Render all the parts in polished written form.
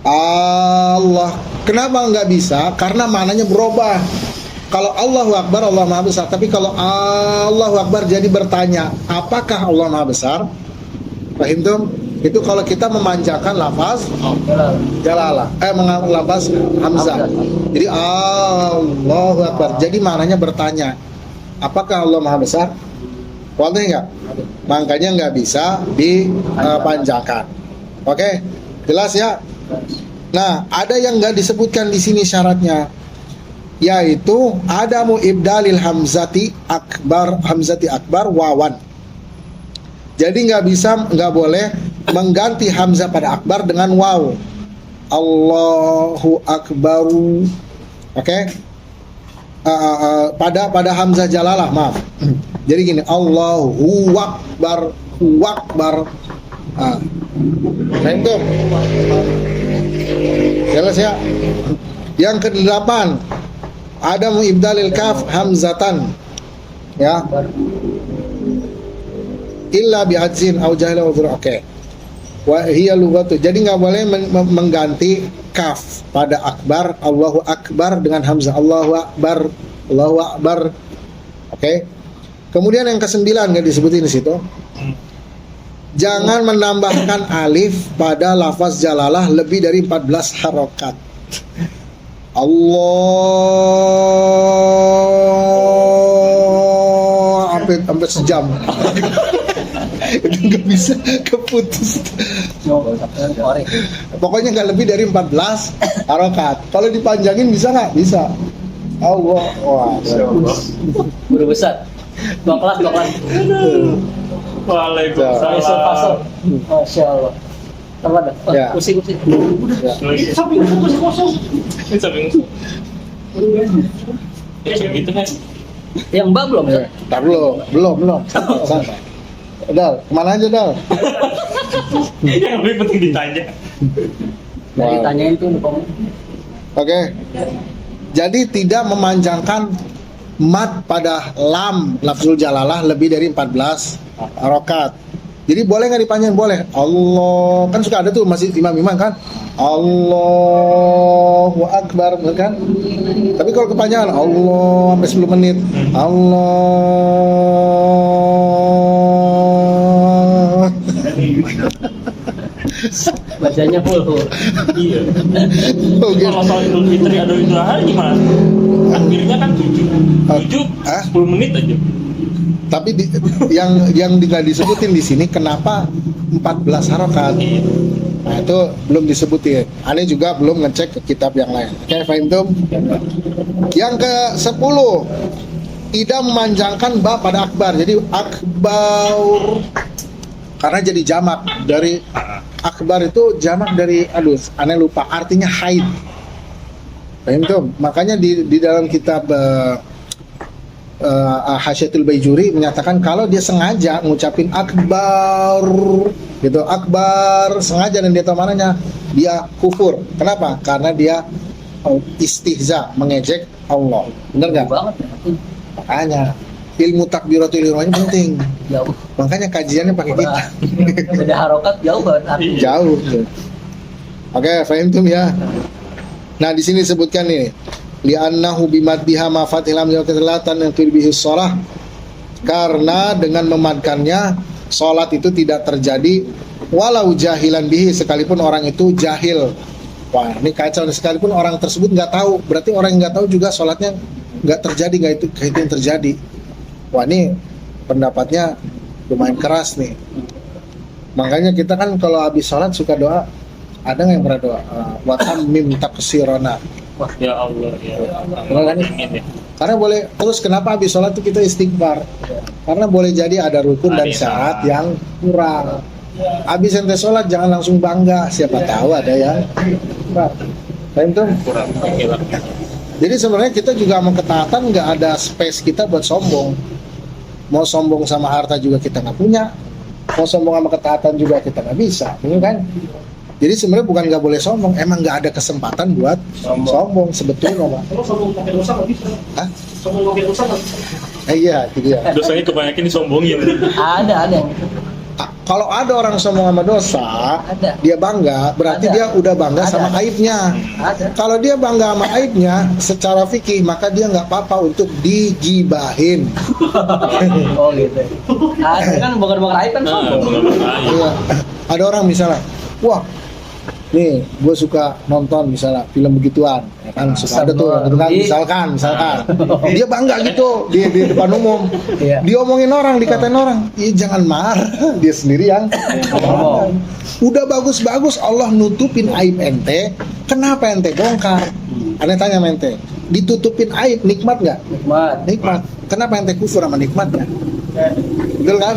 Allah. Kenapa nggak bisa? Karena maknanya berubah. Kalau Allahu Akbar, Allah Maha Besar. Tapi kalau Allahu Akbar jadi bertanya, apakah Allah Maha Besar? Paham tuh? Itu kalau kita memanjakan lafaz jalalah, lafaz hamzah. Jadi Allahu Akbar. Jadi maknanya bertanya, apakah Allah Maha Besar? Wadah nggak? Makanya nggak bisa dipanjangkan. Oke, jelas ya? Nah, ada yang nggak disebutkan di sini syaratnya, yaitu adamu ibdalil hamzati akbar wawan. Jadi nggak boleh mengganti hamzah pada akbar dengan waw. Allahu akbaru. Oke? Pada hamzah jalalah, maaf. Jadi gini, Allahu akbar, akbar. Nah itu jelas ya. Yang ke-8, ada ibdalil kaf hamzatan, ya, illa bi'adzin au jahil au dzur. Oke. Wa hiya lughatu. Jadi nggak boleh mengganti kaf pada akbar, Allahu akbar, dengan hamzah Allahu akbar, Allahu akbar. Oke. Kemudian yang ke-9 nggak disebutin di situ. Jangan menambahkan alif pada lafaz jalalah lebih dari 14 harokat. Allah sampai sejam. Itu nggak bisa, keputus. Pokoknya nggak lebih dari 14 harokat. Kalau dipanjangin bisa nggak? Bisa. Allah, wah, guru besar. Dua kelas. Waalaikumsalam. Masya Allah. Teman, Ya. Kursi. Samping masih kosong. Ini samping. Gitu kan? Yang Mbak belum ya? Ntar belum. Santai. Dal, kemana aja Dal? Yang lebih penting ditanya. Nah, ditanyain tuh lupa. Oke. Jadi tidak memanjangkan mat pada lam lafzul jalalah lebih dari 14 harokat. Jadi boleh nggak dipanjang? Boleh. Allah, kan suka ada tuh masih imam-imam kan, Allahu Akbar, kan? Tapi kalau kepanjangan Allah sampai 10 menit, Allah. Bacanya full. Iya. Oke. Kalau soal Idul Fitri atau Idul Adha gimana? Akhirnya kan 7 10 menit aja. Tapi yang nggak disebutin di sini kenapa 14 harokat? Nah itu belum disebutin. Aneh juga belum ngecek ke kitab yang lain. Oke, fahim tuh? Yang ke-10, tidak memanjangkan ba pada akbar. Jadi akbar karena jadi jamak dari akbar itu jamak dari, aneh lupa artinya haid. Fahim tuh? Makanya di dalam kitab Hasyatul Baijuri menyatakan kalau dia sengaja ngucapin akbar gitu, akbar sengaja dan dia tahu mananya, dia kufur. Kenapa? Karena dia istihza, mengejek Allah. Bener nggak? Banget ya. Makanya ilmu takbiratul ihramnya penting. Jauh. Makanya kajiannya pakai kita. Beda harokat jauh banget artinya. Jauh. Oke, fahim tuh ya. Nah, di sini disebutkan nih, li'annahu bimaddiha ma fatihlam yaqtilatan yang bihi shalah, karena dengan memadkannya salat itu tidak terjadi walau jahilan bihi, sekalipun orang itu jahil. Wah, ini kacau, sekalipun orang tersebut nggak tahu, berarti orang yang nggak tahu juga salatnya nggak terjadi, nggak itu yang terjadi. Wah, ini pendapatnya lumayan keras nih. Makanya kita kan kalau habis salat suka doa. Ada nggak yang pernah doa? Wa tammim taqsirana. Wah, ya Allah, ya Allah. Benar kan? Karena boleh, terus kenapa habis sholat itu kita istighfar? Karena boleh jadi ada rukun dan syarat yang kurang. Habis ente sholat jangan langsung bangga, siapa tahu ada yang kurang. Paham tuh? Kurang. Jadi sebenarnya kita juga sama ketaatan nggak ada space kita buat sombong. Mau sombong sama harta juga kita nggak punya. Mau sombong sama ketaatan juga kita nggak bisa, ini kan? Jadi sebenarnya bukan nggak boleh sombong, emang nggak ada kesempatan buat sombong sebetulnya, Pak. Kalau sombong pakai dosa nggak bisa. Hah? Sombong pakai dosa nggak bisa. Iya, itu dia. Dosanya kebanyakan disombongin. Ada yang gitu. Kalau ada orang sombong sama dosa, Ada. dia bangga, berarti Ada. dia udah bangga Ada. sama aibnya. Ada. Kalau dia bangga sama aibnya, secara fikih maka dia nggak apa-apa untuk digibahin. Oh gitu. Ada kan bukan aib kan Nah, sombong. bukan aib. Iya. Ada orang misalnya, wah, nih gue suka nonton misalnya film begituan, ya kan suka ada tuh, gitu kan, misalkan, dia bangga gitu di depan umum, Iya. diomongin orang, dikatain orang, jangan marah, dia sendiri yang Ngomong. udah bagus-bagus Allah nutupin aib ente, kenapa ente bongkar? Aneh tanya sama ente, ditutupin aib nikmat nggak? Nikmat. Nikmat. Kenapa ente kufur sama nikmatnya? Betul kan?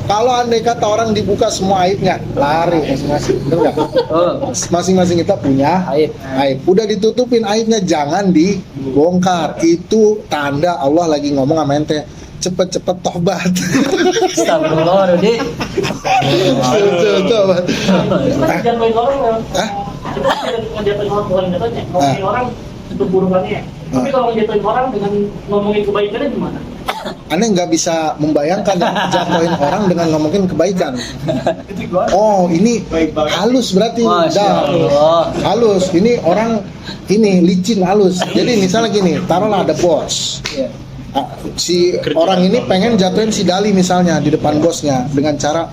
Kalau andai kata orang dibuka semua aibnya, lari masing-masing. Betul nggak? Oh, Masing-masing kita punya aib. aib. Udah ditutupin aibnya, jangan dibongkar. Itu tanda Allah lagi ngomong sama ente. Cepet-cepet tobat. Astagfirullah, Rudi. Cepet-cepet tobat. Kita jatuhin orang ya. Hah? Kita tidak ngejatuhin orang bukan jatuhnya, ngomongin orang untuk burukannya. Tapi Ah. kalau ngejatuhin orang dengan ngomongin kebaikannya gimana? Aneh nggak bisa membayangkan ya, jatuhin orang dengan ngomongin kebaikan. Oh, ini halus berarti. Masya Dah. Allah. Halus. Ini orang ini licin halus. Jadi misalnya gini, taruhlah ada bos. Iya. Si orang ini pengen jatuhin si Dali misalnya di depan bosnya dengan cara,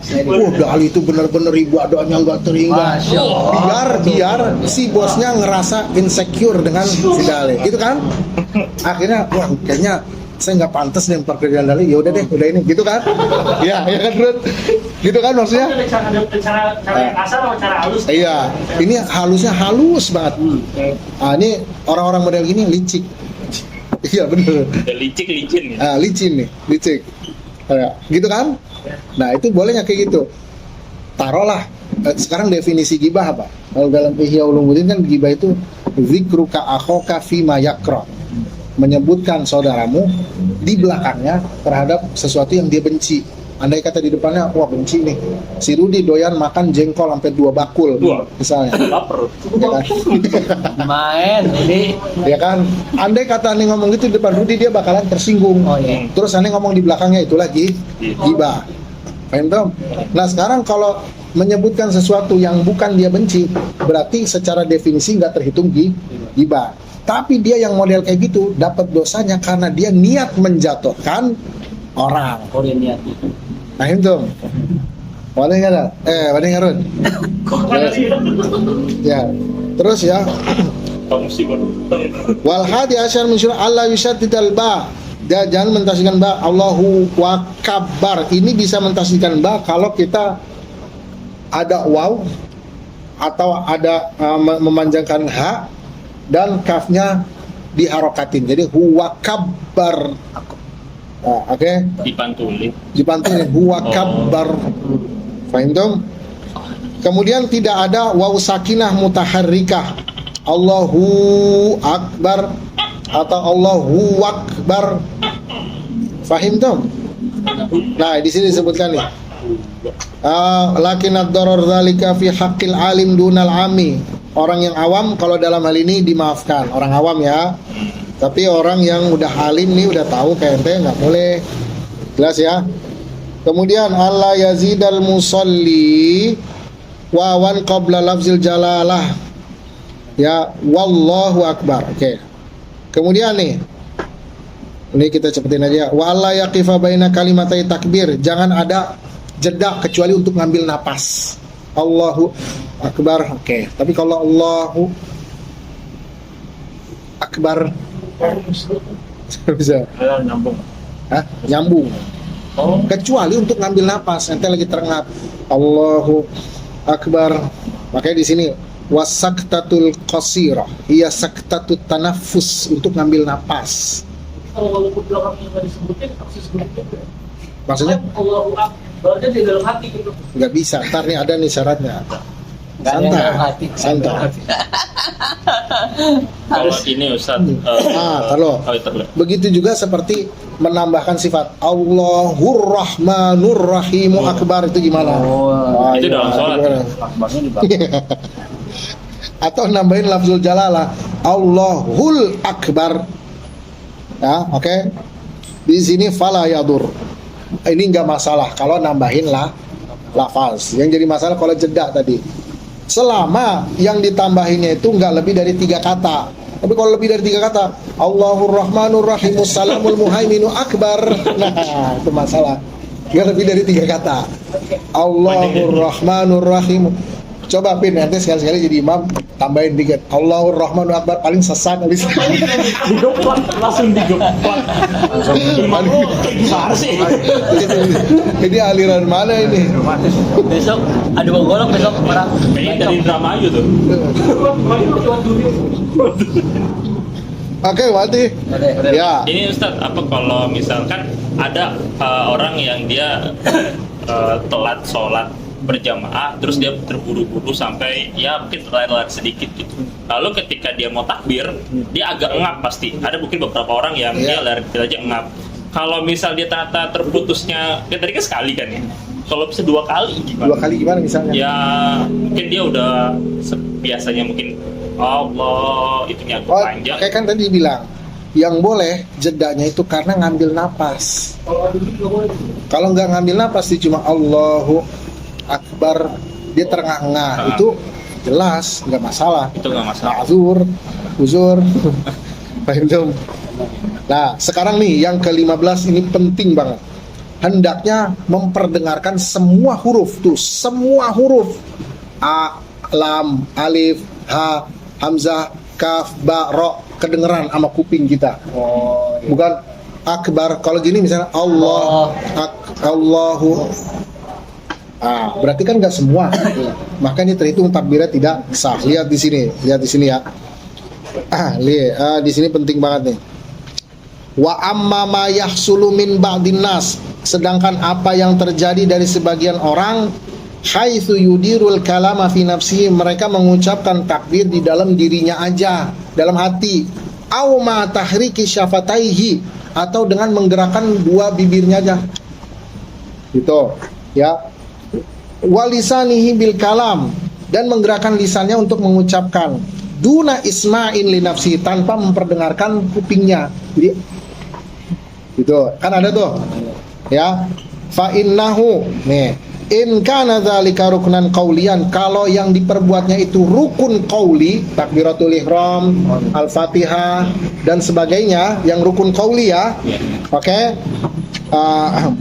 Dali itu bener-bener ribu adanya nggak terhingga. Masya Allah. Biar si bosnya ngerasa insecure dengan si Dali, gitu kan? Akhirnya, wah kayaknya saya nggak pantas nih pekerjaan Dali. Ya udah deh, udah ini, gitu kan? Ya kan Rud? Gitu kan maksudnya? Ada cara yang kasar sama cara halus. Iya, ini halusnya halus banget. Ini orang-orang model gini licik. Iya bener. Udah licin gitu. Licin nih, licik. Gitu kan? Nah itu bolehnya kayak gitu. Taruhlah sekarang definisi gibah apa? Kalau dalam Ihya Ulumuddin kan gibah itu zikruka akhoka fima yakra, menyebutkan saudaramu di belakangnya terhadap sesuatu yang dia benci. Andai kata di depannya, wah benci nih, si Rudi doyan makan jengkol sampai 2 bakul, Wah. misalnya. Lapar. Ya kan? Main, Rudi. Ya kan? Andai kata aneh ngomong gitu di depan Rudi, dia bakalan tersinggung. Oh iya. Terus aneh ngomong di belakangnya, itu lagi gibah. Paham Tom? Nah sekarang kalau menyebutkan sesuatu yang bukan dia benci, berarti secara definisi nggak terhitung gibah. Tapi dia yang model kayak gitu dapat dosanya karena dia niat menjatuhkan orang. Oh dia niat. Paham Tom? Boleh nggak ada? Boleh nggak Rud? Ya. Terus ya. Kamu sih baru. Wal hadi asyar min syurah Allah yusyaddidal ba. Dia jangan mentasydidkan ba. Allahu akbar. Ini bisa mentasydidkan ba kalau kita ada waw atau ada memanjangkan ha dan kafnya diharokatin. Jadi huwa kabbar. Oke. Dipantulin. Dipantulin huwa kabbar. Fahim dong? Kemudian tidak ada waw sakinah mutaharrikah. Allahu akbar atau Allahu akbar. Fahim dong? Nah, di sini disebutkan nih. Lakin ad-darar dzalika fi haqqil alim dunal ami. Orang yang awam kalau dalam hal ini dimaafkan, orang awam ya. Tapi orang yang udah alim nih, udah tahu kayak ente nggak boleh. Jelas ya. Kemudian Allah yazidal musalli wawan qabla lafzil jalalah. Ya, wallahu akbar. Oke. Kemudian nih. Ini kita cepetin aja. Wa alla yaqifa baina kalimatai takbir. Jangan ada jeda kecuali untuk ngambil napas. Allahu akbar. Oke. Tapi kalau Allahu akbar bisa. Nyambung. Hah? Nyambung. Oh. Kecuali untuk ngambil napas. Ente lagi terengah. Allahu akbar. Makanya di sini wasaktatul qasirah. Iya saktatut tanafus, untuk ngambil napas. Kalau walaupun belakangnya nggak disebutin, harus disebutin juga. Maksudnya Allahu Akbar aja di dalam hati gitu. nggak bisa. Ntar nih ada nih syaratnya. Nggak ada yang dalam hati. Santai. Kalau ini Ustaz. Kalau Itu loh. begitu juga seperti menambahkan sifat Allahur Rahmanur Rahimu Akbar, itu gimana? Oh, itu dalam sholat. gimana? akbarnya di belakang. Atau nambahin lafzul jalalah Allahul Akbar. Ya, oke. Di sini fala yadur. ini nggak masalah kalau nambahin lah lafaz. Yang jadi masalah kalau jeda tadi. Selama yang ditambahinnya itu nggak lebih dari 3 kata. Tapi kalau lebih dari 3 kata, Allahur Rahmanur Rahim, Salamul Muhaiminu Akbar. Nah, itu masalah. Nggak lebih dari 3 kata. Allahur Rahmanur Rahim. Coba Pin, nanti sekali-sekali jadi imam, tambahin dikit. Allahur Rahmanur Akbar, paling sesat habis. Digeplak, langsung digeplak. Imam lu gimana sih? Ini aliran mana ini? Besok ada bang golok besok orang. Kayaknya dari drama aja tuh. Oke, Wati. Ya. Ini Ustadz, apa kalau misalkan ada orang yang dia telat sholat berjamaah, terus dia terburu-buru sampai ya mungkin telat sedikit gitu. Lalu ketika dia mau takbir, dia agak ngap pasti. Ada mungkin beberapa orang yang dia lari aja ngap. Kalau misal dia ternyata terputusnya, ya tadi kan sekali kan ya. Kalau bisa 2 kali gimana? 2 kali gimana misalnya? Ya mungkin dia udah biasanya mungkin Allah itu agak panjang. Kayak kan tadi bilang, yang boleh jedanya itu karena ngambil napas. Kalau nggak ngambil napas, dia cuma Allahu Akbar, dia terengah-engah, itu jelas nggak masalah. Itu nggak masalah. Uzur. Paham dong? Nah, sekarang nih yang ke-15 ini penting banget. Hendaknya memperdengarkan semua huruf tuh, semua huruf. A, lam, alif, ha, hamzah, kaf, ba, ro, kedengeran sama kuping kita. Bukan akbar. Kalau gini misalnya Allahu. Berarti kan nggak semua. Makanya terhitung takbirnya tidak sah. Lihat di sini ya. Lihat di sini penting banget nih. Wa amma ma yahsulu min ba'din nas, sedangkan apa yang terjadi dari sebagian orang, haitsu yudirul kalama fi nafsihi, mereka mengucapkan takbir di dalam dirinya aja, dalam hati, au ma tahriki syafataihi, atau dengan menggerakkan 2 bibirnya aja. Gitu, ya. Walisanihi bil kalam, dan menggerakkan lisannya untuk mengucapkan, duna isma'in li nafsi, tanpa memperdengarkan kupingnya. Jadi gitu kan ada tuh ya, fa innahu nih in kana dzalika ruknan qaulian, kalau yang diperbuatnya itu rukun qauli, takbiratul ihram, al-fatihah dan sebagainya, yang rukun qauli ya. Oke.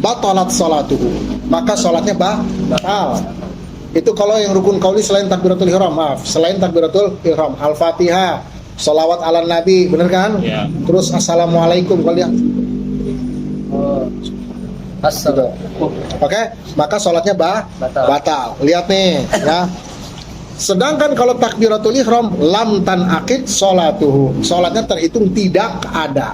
Batalat salatuhu, maka salatnya batal. Itu kalau yang rukun qauli selain takbiratul ihram, selain takbiratul ihram, al-fatihah, sholawat ala nabi, bener kan? Ya. Terus assalamualaikum kalau dia Oke, maka sholatnya batal. Lihat nih ya. Sedangkan kalau takbiratul ihram, lam tan akid sholatuhu, sholatnya terhitung tidak ada.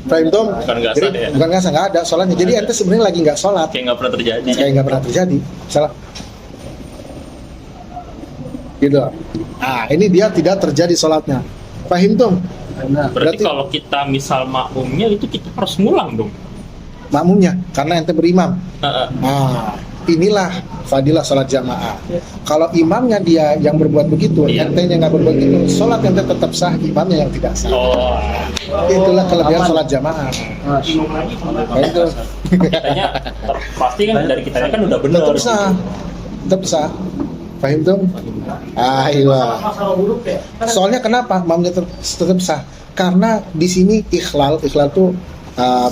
Fahim dong? Bukan nggak sah, nggak ada sholatnya. Jadi ente sebenarnya lagi nggak sholat. Kayak nggak pernah terjadi. Kayak nggak pernah terjadi. Salah. Gitu. Ini dia tidak terjadi sholatnya. Fahim dong? Berarti kalau kita misal makmumnya itu kita harus ngulang dong. Makmumnya, karena ente berimam. Inilah fadilah sholat jamaah. Kalau imamnya dia yang berbuat begitu, ente yang nggak berbuat begitu, sholat ente tetap sah, imamnya yang tidak sah. Itulah kelebihan sholat jamaah. Itu. Kitanya pasti kan dari kitanya kan udah benar. Tetap sah. Paham tuh? Iya. Soalnya kenapa imamnya tetap sah? Karena di sini ikhlal tuh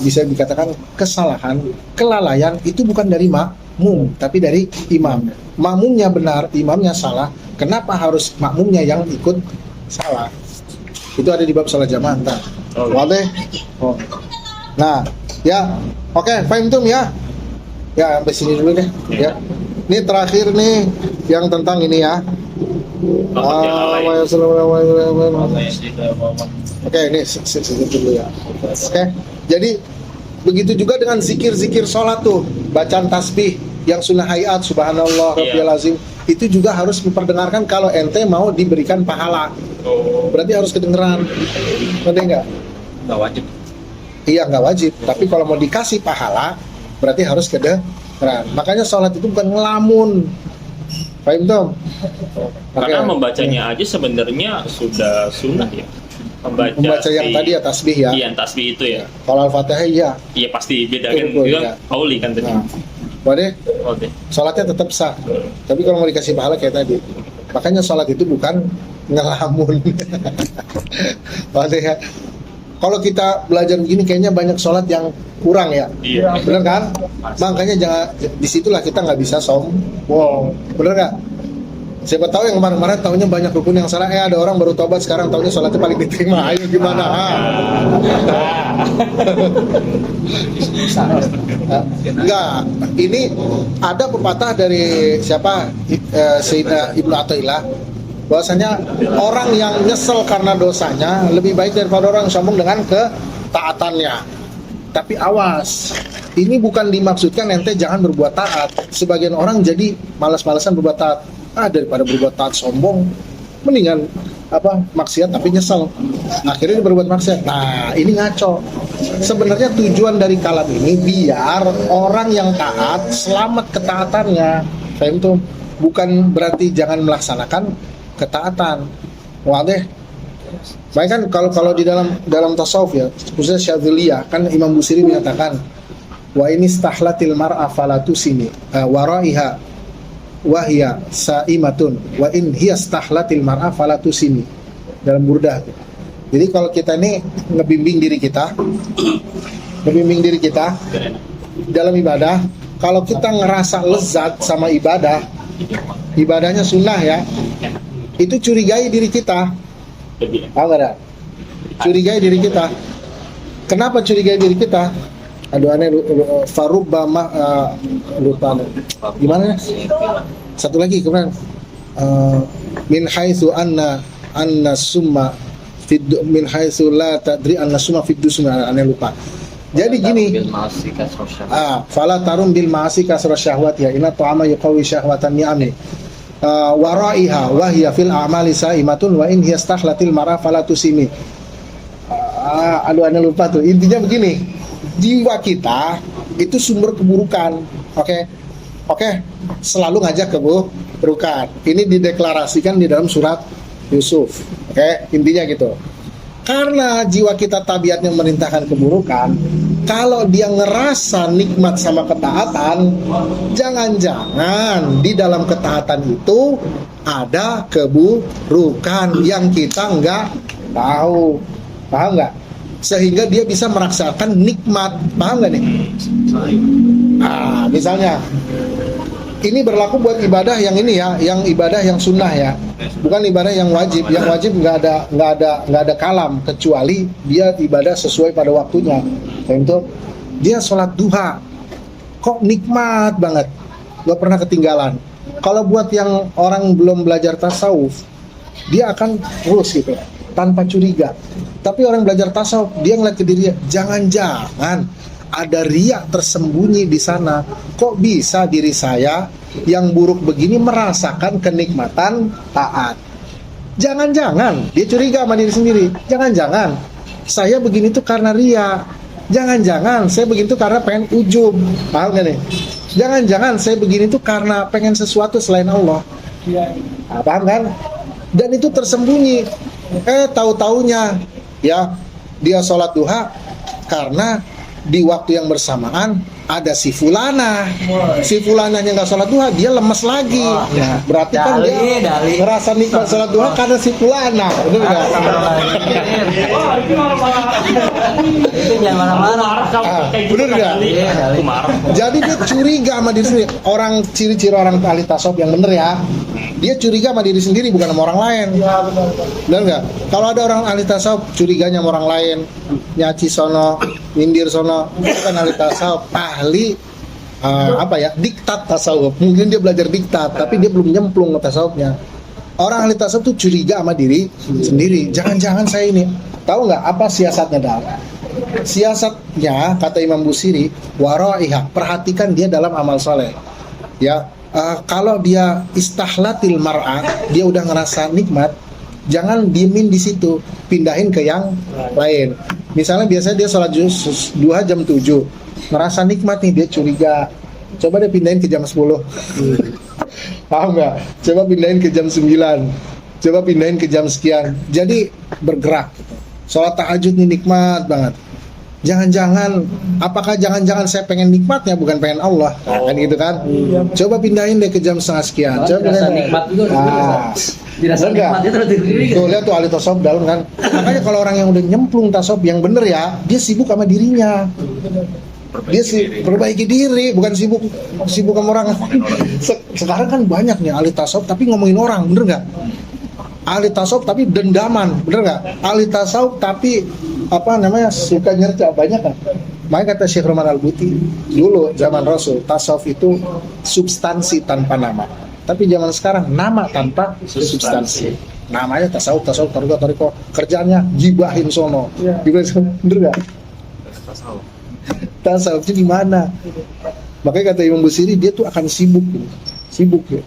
bisa dikatakan kesalahan, kelalaian itu bukan dari makmum, tapi dari imam. Makmumnya benar, imamnya salah. Kenapa harus makmumnya yang ikut salah? Itu ada di bab salat jamaah. Wadah. Nah, ya, oke, faham tuh ya. Ya, sampai sini dulu deh. Ya. Ini terakhir nih yang tentang ini ya. Oke, ini dulu ya. Oke. Jadi begitu juga dengan zikir-zikir sholat tuh, bacaan tasbih yang sunnah hayat, subhanallah, rabbiyal azim, itu juga harus memperdengarkan kalau ente mau diberikan pahala. Berarti harus kedengeran. Ngerti nggak? Nggak wajib. Iya, nggak wajib. Tapi kalau mau dikasih pahala, berarti harus kedengeran. Makanya sholat itu bukan ngelamun. Paham dong? Karena membacanya aja sebenarnya sudah sunnah ya. membaca yang tadi ya tasbih ya. Iya, tasbih itu ya. Kalau Al-Fatihah iya. Iya pasti beda kan. Betul, Itu iya. Pauli kan tadi. Nah, Waduh, Oke. sholatnya tetap sah. Tapi kalau mau dikasih pahala kayak tadi, makanya sholat itu bukan ngelamun. Waduh ya. Kalau kita belajar begini kayaknya banyak sholat yang kurang ya. Iya. Bener kan? Makanya jangan disitulah kita nggak bisa sombong. Bener nggak? Siapa tahu yang kemarin-kemarin tahunya banyak rukun yang salah. Ada orang baru tobat sekarang tahunya sholatnya paling diterima. Ayo gimana? Enggak. Ini ada pepatah dari siapa? Sayyidina Ibnu Athaillah. Bahwasanya orang yang nyesel karena dosanya lebih baik daripada orang yang sombong dengan ketaatannya. Tapi awas, ini bukan dimaksudkan ente jangan berbuat taat. Sebagian orang jadi malas-malasan berbuat taat. Daripada berbuat taat sombong, mendingan maksiat tapi nyesel. Akhirnya dia berbuat maksiat. Nah, ini ngaco. Sebenarnya tujuan dari kalam ini biar orang yang taat selamat ketaatannya. Faham tuh? Bukan berarti jangan melaksanakan ketaatan. Wadah. Baik kan kalau di dalam tasawuf ya, khususnya Syadziliyah kan Imam Busiri menyatakan wa ini stahlatil mar'a falatu sini waraiha wahya saimatun wa in hiya stahlatil mar'a falatu sini dalam Burdah. Jadi kalau kita ini ngebimbing diri kita dalam ibadah, kalau kita ngerasa lezat sama ibadahnya sunnah ya, itu curigai diri kita. Ada curigai diri kita. Kenapa curigai diri kita? Aduh aneh farubba lupa gimana? Satu lagi kemarin min haitsu anna summa fid min haitsu la tadri anna summa fid dusma, aneh lupa. Jadi gini, fala tarum bil ma'asi kasra syahwat ya inna ta'ama yuqawi syahwatan ni'ami waraiha wa hiya fil a'mali saimatun wa in hiya stahlatil mar'a fala tusimi. Aduh aneh lupa tuh. Intinya begini, jiwa kita itu sumber keburukan. Oke, selalu ngajak keburukan. Ini dideklarasikan di dalam surat Yusuf. Intinya gitu. Karena jiwa kita tabiatnya merintahkan keburukan, kalau dia ngerasa nikmat sama ketaatan, jangan-jangan di dalam ketaatan itu ada keburukan yang kita nggak tahu. Paham nggak? Sehingga dia bisa merasakan nikmat. Paham nggak nih? Misalnya ini berlaku buat ibadah yang ini ya, yang ibadah yang sunnah ya, bukan ibadah yang wajib. Yang wajib nggak ada kalam kecuali dia ibadah sesuai pada waktunya. Contoh, dia sholat duha, kok nikmat banget, nggak pernah ketinggalan. Kalau buat yang orang belum belajar tasawuf, dia akan terus gitu, tanpa curiga. Tapi orang belajar tasawuf, dia ngeliat ke dirinya, jangan-jangan ada riak tersembunyi di sana. Kok bisa diri saya yang buruk begini merasakan kenikmatan taat? Jangan-jangan dia curiga sama diri sendiri. Jangan-jangan saya begini tuh karena riak. Jangan-jangan saya begini tuh karena pengen ujub. Paham gak nih? Jangan-jangan saya begini tuh karena pengen sesuatu selain Allah. Paham kan? Dan itu tersembunyi. Tahu-taunya ya dia sholat duha karena di waktu yang bersamaan ada si fulana. Si fulananya nggak sholat duha, dia lemes lagi. Berarti kan dia ngerasa nikmat sholat duha karena si fulana. Betul nggak? Itu jangan marah-marah. Bener nggak? Itu marah. Jadi dia curiga sama diri sendiri. Orang ciri-ciri orang ahli tasawuf yang bener ya, dia curiga sama diri sendiri bukan sama orang lain. Bener nggak? Kalau ada orang ahli tasawuf curiganya sama orang lain, nyaci sono, nyindir sono, bukan ahli tasawuf, ahli diktat tasawuf. Mungkin dia belajar diktat, tapi dia belum nyemplung ke tasawufnya. Orang ahli tasawuf tuh curiga sama diri sendiri. Jangan-jangan saya ini. Tahu nggak apa siasatnya dalam? Siasatnya kata Imam Busiri, waraiha, perhatikan dia dalam amal soleh. Ya, kalau dia istahlatil mar'a, dia udah ngerasa nikmat, jangan diemin di situ, pindahin ke yang lain. Misalnya biasanya dia sholat duha jam 7, ngerasa nikmat nih, dia curiga, coba dia pindahin ke jam 10. Paham nggak? Coba pindahin ke jam 9, coba pindahin ke jam sekian. Jadi bergerak. Sholat tahajud ini nikmat banget. Apakah jangan-jangan saya pengen nikmatnya bukan pengen Allah? Nah, kan gitu kan? Coba pindahin deh ke jam setengah sekian. Coba Dirasa pindahin. nikmat juga. Dirasa Enggak. nikmatnya terus diri. Tuh lihat tuh ahli tasawuf dalam kan. Makanya kalau orang yang udah nyemplung tasawuf yang bener ya, dia sibuk sama dirinya. Dia perbaiki diri, bukan sibuk sama orang. Sekarang kan banyak nih ahli tasawuf tapi ngomongin orang, bener nggak? Ahli tasawuf tapi dendaman, bener nggak? Ahli tasawuf tapi suka nyerca, banyak kan? Makanya kata Syekh Rahman Al-Buti dulu zaman Rasul, tasawuf itu substansi tanpa nama. Tapi zaman sekarang nama tanpa substansi. Namanya tasawuf, toriko, kerjaannya gibahin sono. Gibahin sono, bener nggak? Tasawuf itu di mana? Makanya kata Imam Busiri dia tuh akan sibuk ya.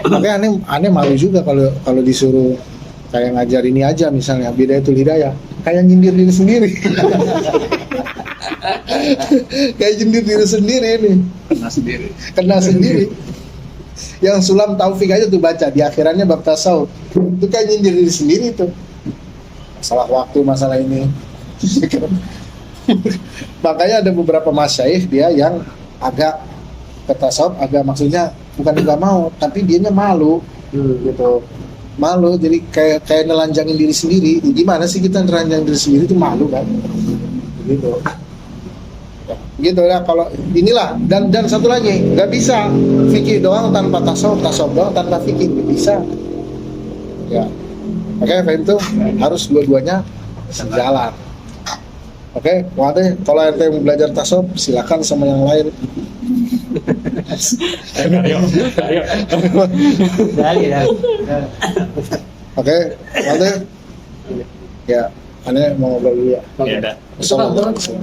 Makanya aneh malu juga kalau disuruh kayak ngajar ini aja misalnya Bidayatul Hidayah, kayak nyindir diri sendiri. Kayak nyindir diri sendiri ini. Kena sendiri. Yang Sulam Taufik aja tuh baca di akhirannya bab tasawuf. Itu kayak nyindir diri sendiri tuh. Masalah waktu, masalah ini. Makanya ada beberapa masyaikh dia yang agak ke tasawuf, agak maksudnya bukan nggak mau, tapi dianya malu gitu. Malu, jadi kayak nelanjangin diri sendiri. Gimana sih kita nelanjangin diri sendiri itu malu kan? Gitu ya. Kalau inilah dan satu lagi, nggak bisa fikih doang tanpa tasawuf doang tanpa fikih, nggak bisa. Ya, makanya faham tuh harus dua-duanya sejalan. Oke, waduh, kalau ente mau belajar tasawuf silakan sama yang lain. Ayo. Oke, waduh. Ya, aneh mau ngobrol dulu ya. Ya udah. Assalamualaikum.